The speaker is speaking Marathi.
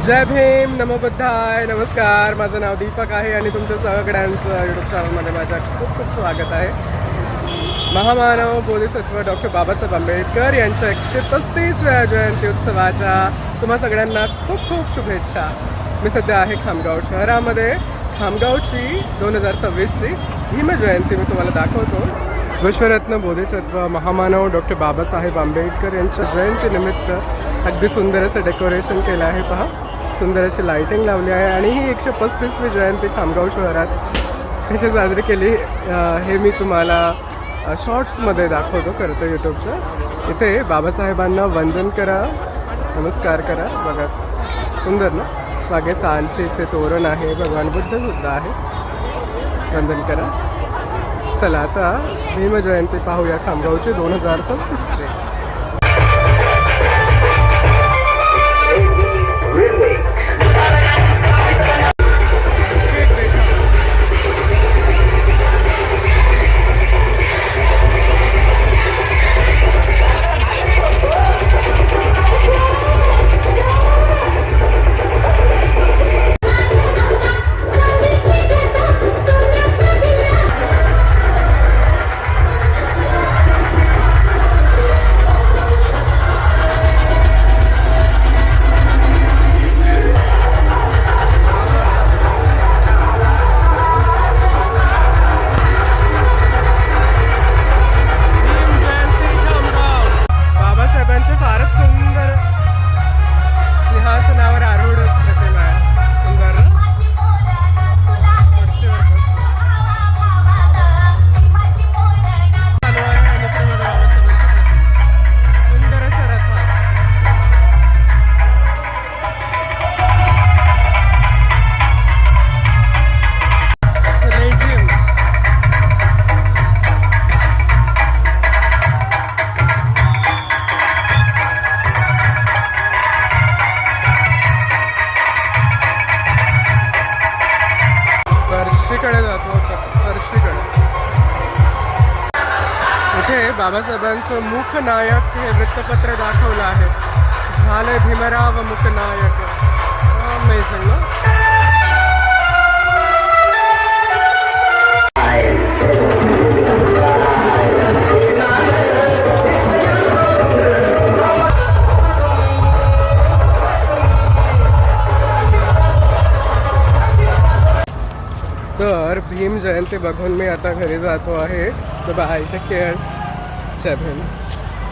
जय भीम, नमो बुद्धाय, नमस्कार. माझं नाव दीपक आहे आणि तुमच्या सगळ्यांचं यूट्यूब चॅनलमध्ये माझ्या खूप खूप स्वागत आहे. महामानव बोधिसत्व डॉक्टर बाबासाहेब आंबेडकर यांच्या 135व्या जयंती उत्सवाच्या तुम्हा सगळ्यांना खूप खूप शुभेच्छा. मी सध्या आहे खामगाव शहरामध्ये. खामगावची 2026ची भीमजयंती मी तुम्हाला दाखवतो. विश्वरत्न बोधिसत्व महामानव डॉक्टर बाबासाहेब आंबेडकर यांच्या जयंतीनिमित्त अगदी सुंदर असं डेकोरेशन केलं आहे. पहा, सुंदर अशी लाईटिंग लावली आहे. आणि ही 135वी जयंती खामगाव शहरात कशी साजरी केली हे मी तुम्हाला शॉर्ट्समध्ये दाखवतो करतो यूट्यूबच्या. इथे बाबासाहेबांना वंदन करा, नमस्कार करा. बघा, सुंदर ना. मागे सांचेचे तोरण आहे, भगवान बुद्धसुद्धा आहे. वंदन करा. चला आता भीमजयंती पाहूया खामगावची 2026ची. कडे जातो फरशीकडे. इथे बाबासाहेबांचं मूकनायक हे वृत्तपत्र दाखवलं आहे. झालंय भीमराव मूकनायक. अमेझिंग ना. तर भीम जयंती बघून मी आता घरी जातो आहे. Bye, take care. जय भीम.